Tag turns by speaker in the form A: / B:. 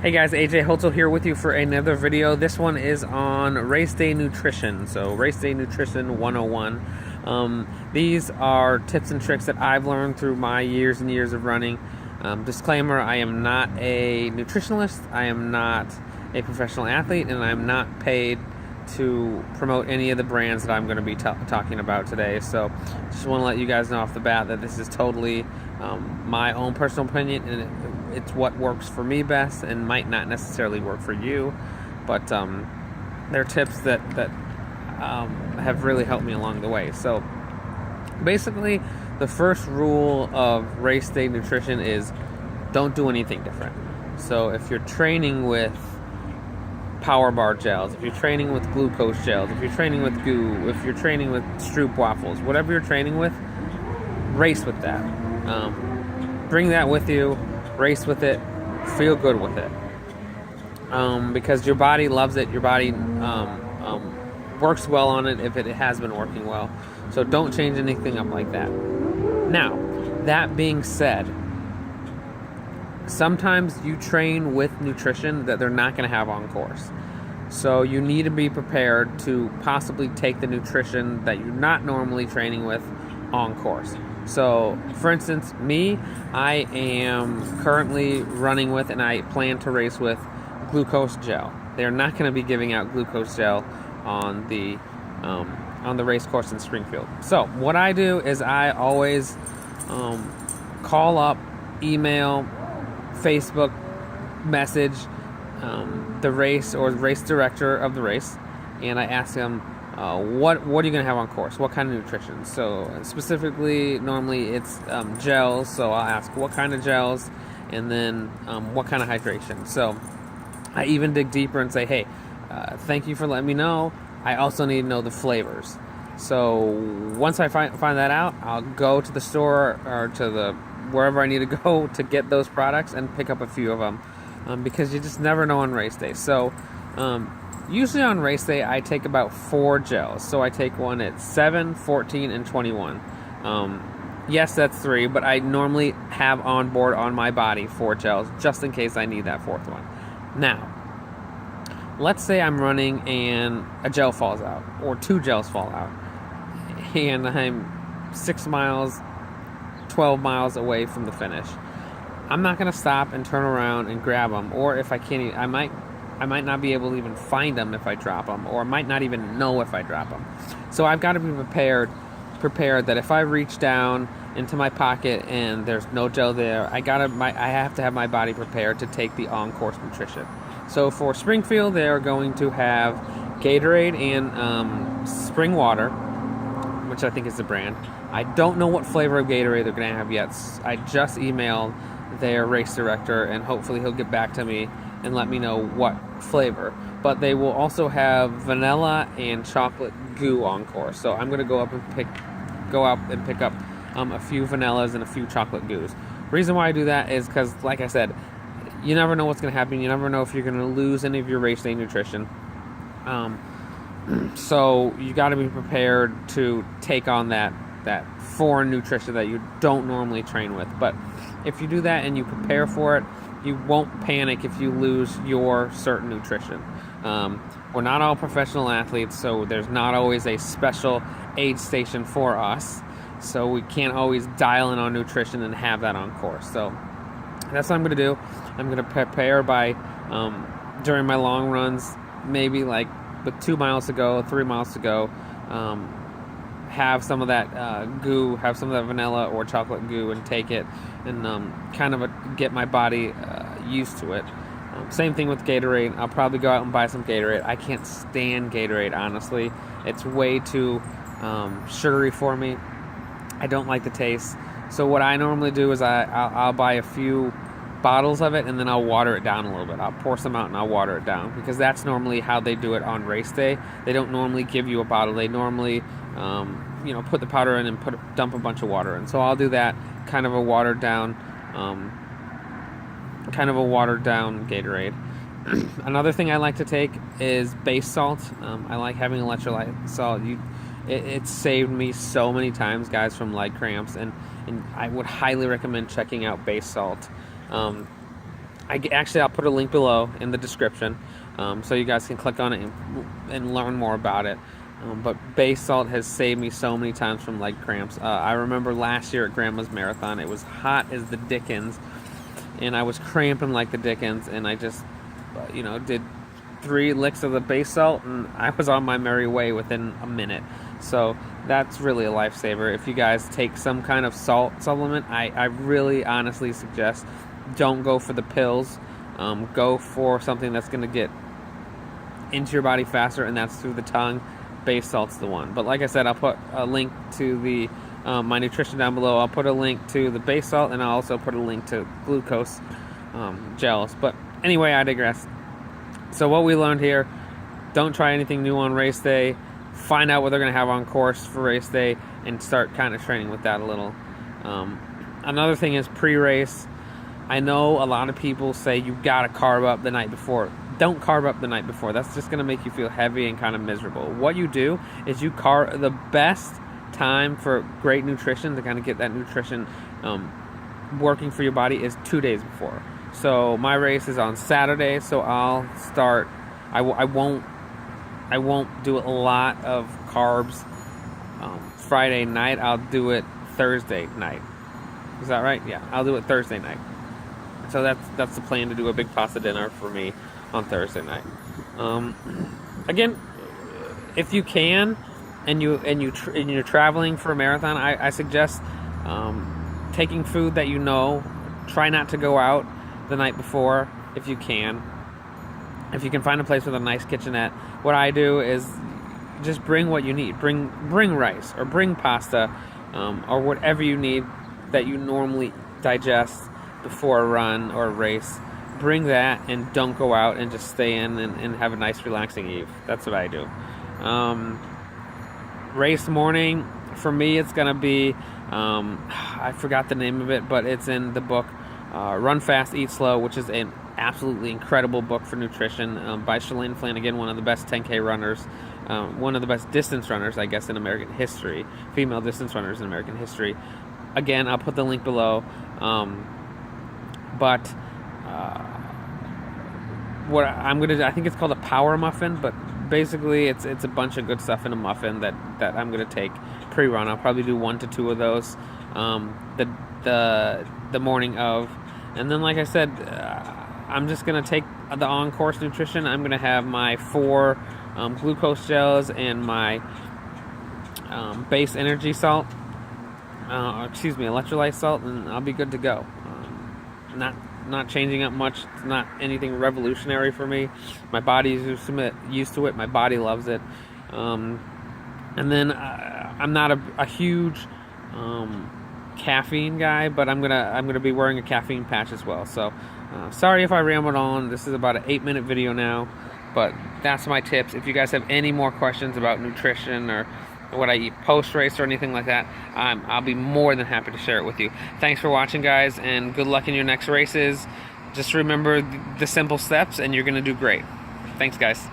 A: Hey guys, AJ Holtzel here with you for another video. This one is on race day nutrition. So race day nutrition 101. These are tips and tricks that I've learned through my years and years of running. Disclaimer, I am not a nutritionalist, I am not a professional athlete, and I'm not paid to promote any of the brands that I'm going to be talking about today. So just want to let you guys know off the bat that this is totally my own personal opinion, and it's what works for me best and might not necessarily work for you, but they're tips that have really helped me along the way. So basically, the first rule of race day nutrition is don't do anything different. So if you're training with power bar gels, if you're training with glucose gels, if you're training with goo, if you're training with Stroop waffles, whatever you're training with, race with that. Bring that with you, race with it, feel good with it, because your body loves it. Your body works well on it if it has been working well. So don't change anything up like that. Now, that being said, sometimes you train with nutrition that they're not going to have on course. So you need to be prepared to possibly take the nutrition that you're not normally training with on course. So, for instance, me, I am currently running with, and I plan to race with, glucose gel. They're not going to be giving out glucose gel on the race course in Springfield. So, what I do is I always call up, email, Facebook message the race or the race director of the race, and I ask them, what are you going to have on course? What kind of nutrition? So specifically, normally it's gels. So I'll ask what kind of gels, and then what kind of hydration. So I even dig deeper and say, hey, thank you for letting me know. I also need to know the flavors. So once I find that out, I'll go to the store or to wherever I need to go to get those products and pick up a few of them, because you just never know on race day. So usually on race day, I take about 4 gels. So I take one at 7, 14, and 21. Yes, that's 3, but I normally have on board on my body 4 gels just in case I need that 4th one. Now, let's say I'm running and a gel falls out, or 2 gels fall out, and I'm 6 miles, 12 miles away from the finish. I'm not going to stop and turn around and grab them, or if I can't, I might not be able to even find them if I drop them, or I might not even know if I drop them. So I've got to be prepared that if I reach down into my pocket and there's no gel there, I have to have my body prepared to take the on-course nutrition. So for Springfield, they are going to have Gatorade and spring water, which I think is the brand. I don't know what flavor of Gatorade they're going to have yet. I just emailed their race director, and hopefully he'll get back to me and let me know what flavor. But they will also have vanilla and chocolate goo on course. So I'm going to go out and pick up a few vanillas and a few chocolate goos. Reason why I do that is because, like I said, you never know what's going to happen. You never know if you're going to lose any of your race day nutrition. So you got to be prepared to take on that foreign nutrition that you don't normally train with. But if you do that and you prepare for it, you won't panic if you lose your certain nutrition. We're not all professional athletes, so there's not always a special aid station for us. So we can't always dial in on nutrition and have that on course. So that's what I'm going to do. I'm going to prepare by, during my long runs, maybe like with 2 miles to go, 3 miles to go, have some of that goo, have some of that vanilla or chocolate goo, and take it and kind of get my body used to it. Same thing with Gatorade. I'll probably go out and buy some Gatorade. I can't stand Gatorade, honestly. It's way too sugary for me. I don't like the taste. So what I normally do is I'll buy a few bottles of it, and then I'll water it down a little bit. I'll pour some out and I'll water it down, because that's normally how they do it on race day. They don't normally give you a bottle. They normally put the powder in and dump a bunch of water in. So I'll do that, kind of a watered down Gatorade. Another thing I like to take is base salt. I like having electrolyte salt. It saved me so many times, guys, from leg cramps, and I would highly recommend checking out base salt. I'll put a link below in the description, so you guys can click on it and learn more about it. But Bay Salt has saved me so many times from leg cramps. I remember last year at Grandma's Marathon, it was hot as the dickens, and I was cramping like the dickens, and I just, did 3 licks of the Bay Salt, and I was on my merry way within a minute. So that's really a lifesaver. If you guys take some kind of salt supplement, I really honestly suggest don't go for the pills. Go for something that's going to get into your body faster, and that's through the tongue. Bay Salt's the one. But like I said, I'll put a link to the my nutrition down below. I'll put a link to the Bay Salt, and I'll also put a link to glucose gels. But anyway, I digress. So what we learned here: don't try anything new on race day. Find out what they're going to have on course for race day, and start kind of training with that a little. Another thing is pre-race. I know a lot of people say you got to carb up the night before. Don't carb up the night before. That's just going to make you feel heavy and kind of miserable. What you do is you carb. The best time for great nutrition, to kind of get that nutrition working for your body, is 2 days before. So my race is on Saturday, so I'll start. I won't do a lot of carbs Friday night. I'll do it Thursday night. Is that right? Yeah, I'll do it Thursday night. So that's the plan, to do a big pasta dinner for me on Thursday night. Again, if you can, and you're traveling for a marathon, I suggest taking food that try not to go out the night before if you can. If you can find a place with a nice kitchenette, what I do is just bring what you need. Bring rice, or bring pasta, or whatever you need that you normally digest before a run or a race. Bring that, and don't go out, and just stay in and have a nice relaxing eve. That's what I do. Race morning, for me, it's going to be, I forgot the name of it, but it's in the book Run Fast, Eat Slow, which is an absolutely incredible book for nutrition by Shalane Flanagan, one of the best 10K runners, one of the best distance runners, I guess, in American history, female distance runners in American history. Again, I'll put the link below. But what I'm gonna do, I think it's called a power muffin, but basically it's a bunch of good stuff in a muffin that I'm gonna take pre-run. I'll probably do 1 to 2 of those the morning of, and then, like I said, I'm just gonna take the on-course nutrition. I'm gonna have my 4 glucose gels and my base energy salt, electrolyte salt, and I'll be good to go. Not changing up much. It's not anything revolutionary for me. My body's used to it. My body loves it. And then I'm not a huge caffeine guy, but I'm gonna be wearing a caffeine patch as well. So sorry if I rambled on. This is about an 8-minute video now, but that's my tips. If you guys have any more questions about nutrition or what I eat post-race or anything like that, I'll be more than happy to share it with you. Thanks for watching, guys, and good luck in your next races. Just remember the simple steps, and you're going to do great. Thanks, guys.